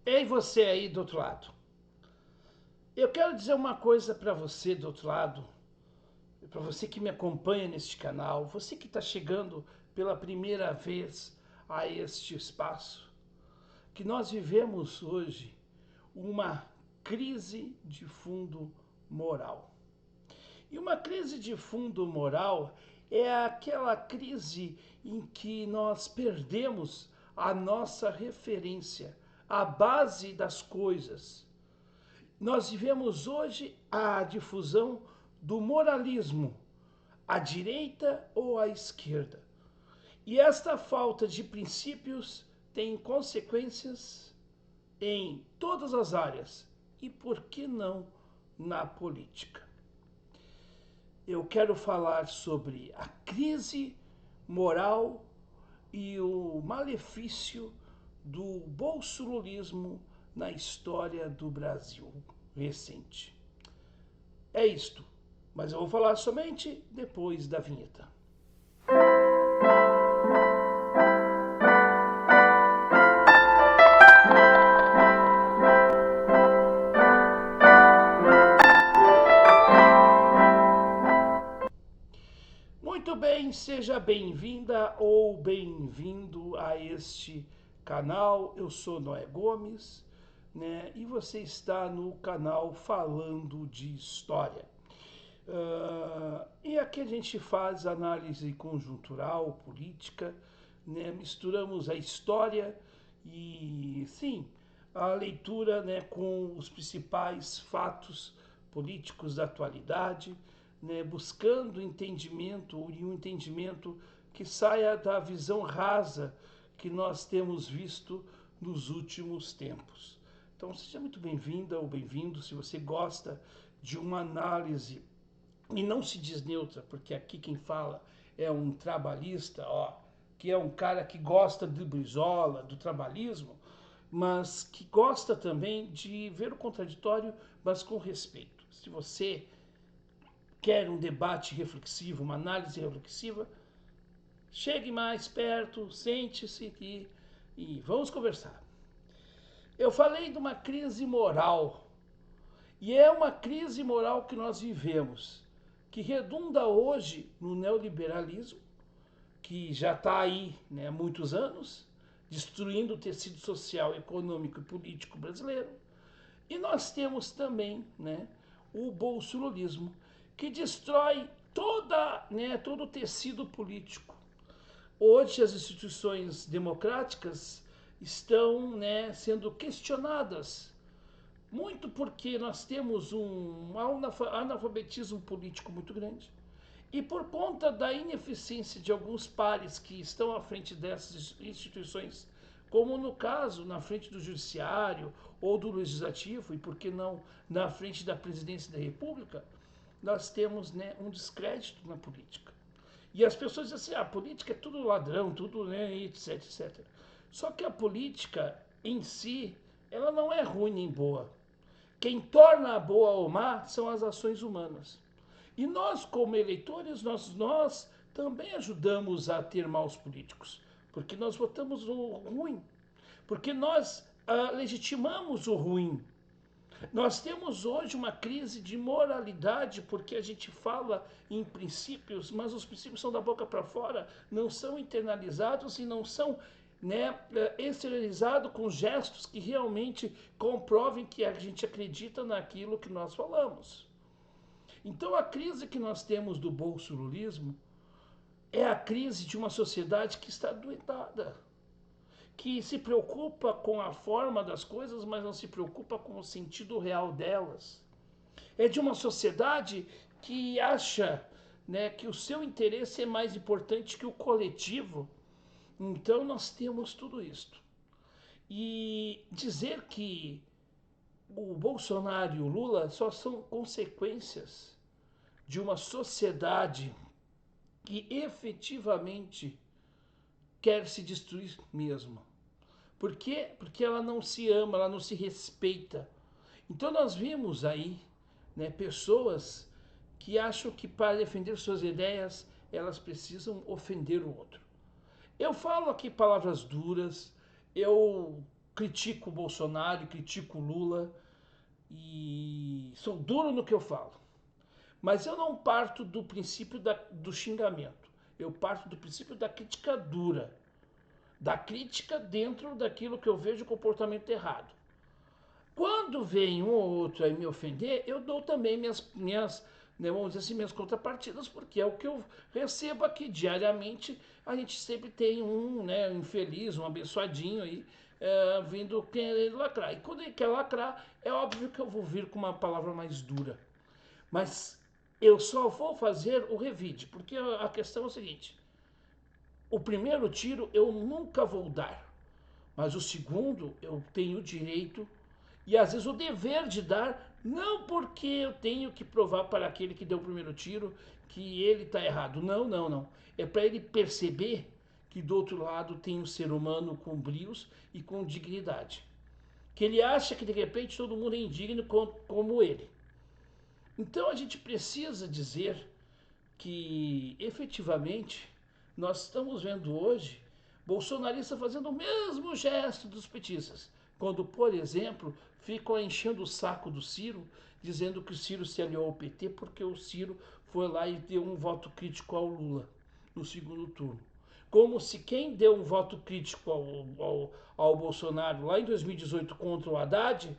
Ei, você aí do outro lado. Eu quero dizer uma coisa para você do outro lado, para você que me acompanha neste canal, você que está chegando pela primeira vez a este espaço, que nós vivemos hoje uma crise de fundo moral. E uma crise de fundo moral é aquela crise em que nós perdemos a nossa referência, a base das coisas. Nós vivemos hoje a difusão do moralismo, à direita ou à esquerda. E esta falta de princípios tem consequências em todas as áreas e, por que não, na política. Eu quero falar sobre a crise moral e o malefício do bolsonarismo na história do Brasil recente. É isto, mas eu vou falar somente depois da vinheta. Muito bem, seja bem-vinda ou bem-vindo a este canal. Eu sou Noé Gomes, né? E você está no canal Falando de História. E aqui a gente faz análise conjuntural, política, né? Misturamos a história e, sim, a leitura, né, com os principais fatos políticos da atualidade, né, buscando entendimento e um entendimento que saia da visão rasa que nós temos visto nos últimos tempos. Então seja muito bem-vinda ou bem-vindo se você gosta de uma análise e não se diz neutra, porque aqui quem fala é um trabalhista, ó, que é um cara que gosta do Brizola, do trabalhismo, mas que gosta também de ver o contraditório, mas com respeito. Se você quer um debate reflexivo, uma análise reflexiva, chegue mais perto, sente-se aqui e vamos conversar. Eu falei de uma crise moral, e é uma crise moral que nós vivemos, que redunda hoje no neoliberalismo, que já está aí, né, há muitos anos, destruindo o tecido social, econômico e político brasileiro. E nós temos também, né, o bolsonarismo, que destrói todo o tecido político. Hoje as instituições democráticas estão, né, sendo questionadas, muito porque nós temos um analfabetismo político muito grande. E por conta da ineficiência de alguns pares que estão à frente dessas instituições, como no caso na frente do judiciário ou do legislativo, e por que não na frente da presidência da República, nós temos, né, um descrédito na política. E as pessoas dizem assim, a política é tudo ladrão, tudo, né, etc, etc. Só que a política em si, ela não é ruim nem boa. Quem torna a boa ou má são as ações humanas. E nós, como eleitores, nós também ajudamos a ter maus políticos, porque nós votamos o ruim, porque nós legitimamos o ruim. Nós temos hoje uma crise de moralidade, porque a gente fala em princípios, mas os princípios são da boca para fora, não são internalizados e não são, né, exteriorizados com gestos que realmente comprovem que a gente acredita naquilo que nós falamos. Então a crise que nós temos do bolsonarismo é a crise de uma sociedade que está adoentada, que se preocupa com a forma das coisas, mas não se preocupa com o sentido real delas. É de uma sociedade que acha, né, que o seu interesse é mais importante que o coletivo. Então nós temos tudo isto. E dizer que o Bolsonaro e o Lula só são consequências de uma sociedade que efetivamente quer se destruir mesmo. Por quê? Porque ela não se ama, ela não se respeita. Então nós vimos aí, né, pessoas que acham que para defender suas ideias elas precisam ofender o outro. Eu falo aqui palavras duras, eu critico o Bolsonaro, critico o Lula e sou duro no que eu falo. Mas eu não parto do princípio do xingamento. Eu parto do princípio da crítica dura. Da crítica dentro daquilo que eu vejo comportamento errado. Quando vem um ou outro aí me ofender, eu dou também né, vamos dizer assim, minhas contrapartidas, porque é o que eu recebo aqui diariamente. A gente sempre tem um, né, um infeliz, um abençoadinho aí, vindo querendo lacrar. E quando ele quer lacrar, é óbvio que eu vou vir com uma palavra mais dura. Mas eu só vou fazer o revide, porque a questão é o seguinte: o primeiro tiro eu nunca vou dar, mas o segundo eu tenho o direito e às vezes o dever de dar, não porque eu tenho que provar para aquele que deu o primeiro tiro que ele está errado. Não, não, não. É para ele perceber que do outro lado tem um ser humano com brios e com dignidade. Que ele acha que de repente todo mundo é indigno como ele. Então a gente precisa dizer que efetivamente nós estamos vendo hoje bolsonaristas fazendo o mesmo gesto dos petistas, quando, por exemplo, ficam enchendo o saco do Ciro, dizendo que o Ciro se aliou ao PT porque o Ciro foi lá e deu um voto crítico ao Lula no segundo turno. Como se quem deu um voto crítico ao Bolsonaro lá em 2018 contra o Haddad,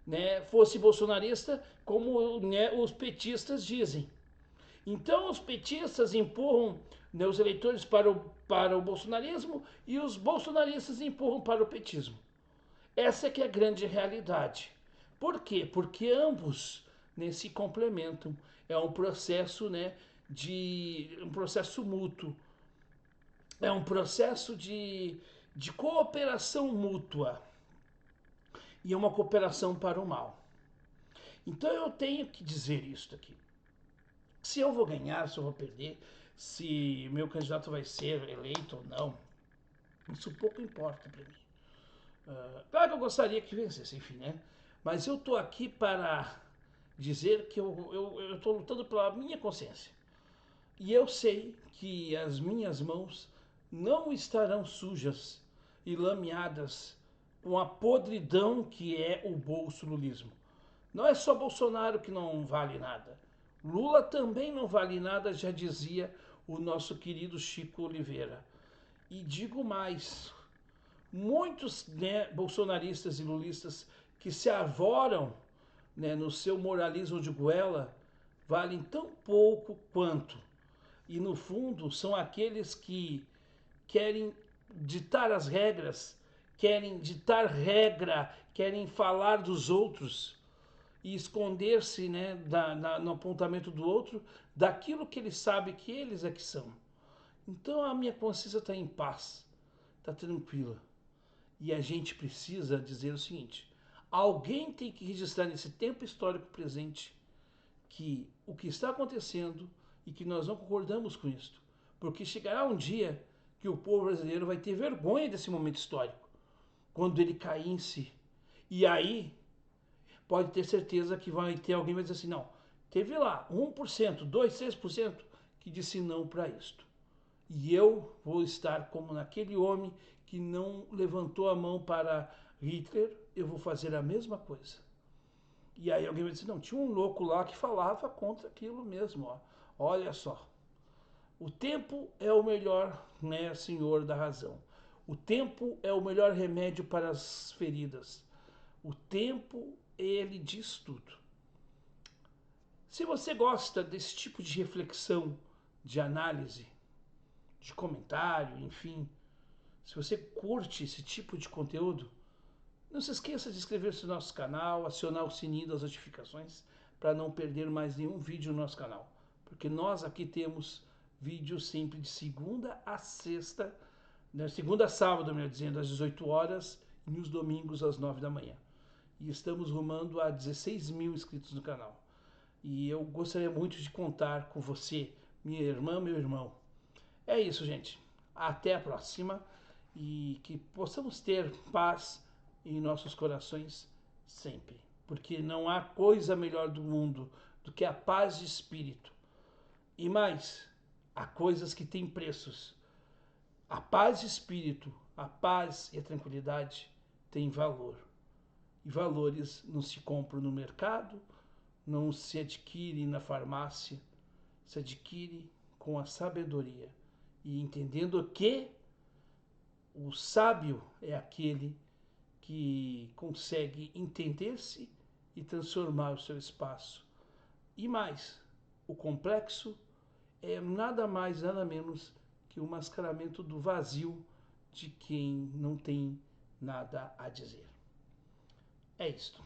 né, fosse bolsonarista, como, né, os petistas dizem. Então os petistas empurram, né, os eleitores para o bolsonarismo e os bolsonaristas empurram para o petismo. Essa é que é a grande realidade. Por quê? Porque ambos, né, se complementam. É um processo, né, um processo mútuo. É um processo de cooperação mútua. E é uma cooperação para o mal. Então eu tenho que dizer isso aqui. Se eu vou ganhar, se eu vou perder, se meu candidato vai ser eleito ou não, isso pouco importa para mim. Claro que eu gostaria que vencesse, enfim, né? Mas eu estou aqui para dizer que eu estou lutando pela minha consciência. E eu sei que as minhas mãos não estarão sujas e lameadas com a podridão que é o bolsolulismo. Não é só Bolsonaro que não vale nada. Lula também não vale nada, já dizia o nosso querido Chico Oliveira. E digo mais, muitos, né, bolsonaristas e lulistas que se arvoram, né, no seu moralismo de goela valem tão pouco quanto. E no fundo são aqueles que querem ditar as regras, querem ditar regra, querem falar dos outros e esconder-se, né, no apontamento do outro, daquilo que ele sabe que eles é que são. Então a minha consciência está em paz, está tranquila. E a gente precisa dizer o seguinte: alguém tem que registrar nesse tempo histórico presente que o que está acontecendo e que nós não concordamos com isso. Porque chegará um dia que o povo brasileiro vai ter vergonha desse momento histórico, quando ele cair em si. E aí pode ter certeza que vai ter alguém que vai dizer assim: não, teve lá 1%, 2%, 3% que disse não para isto. E eu vou estar como naquele homem que não levantou a mão para Hitler, eu vou fazer a mesma coisa. E aí alguém vai dizer: não, tinha um louco lá que falava contra aquilo mesmo. Ó. Olha só. O tempo é o melhor, né, senhor da razão. O tempo é o melhor remédio para as feridas. O tempo, ele diz tudo. Se você gosta desse tipo de reflexão, de análise, de comentário, enfim, se você curte esse tipo de conteúdo, não se esqueça de inscrever-se no nosso canal, acionar o sininho das notificações para não perder mais nenhum vídeo no nosso canal. Porque nós aqui temos vídeos sempre de segunda a sexta, né, segunda a sábado, melhor dizendo, às 18 horas e nos domingos às 9 da manhã. E estamos rumando a 16 mil inscritos no canal. E eu gostaria muito de contar com você, minha irmã, meu irmão. É isso, gente. Até a próxima e que possamos ter paz em nossos corações sempre. Porque não há coisa melhor do mundo do que a paz de espírito. E mais, há coisas que têm preços. A paz de espírito, a paz e a tranquilidade tem valor. E valores não se compram no mercado, não se adquire na farmácia, se adquire com a sabedoria. E entendendo que o sábio é aquele que consegue entender-se e transformar o seu espaço. E mais, o complexo é nada mais, nada menos que o mascaramento do vazio de quem não tem nada a dizer. É isto.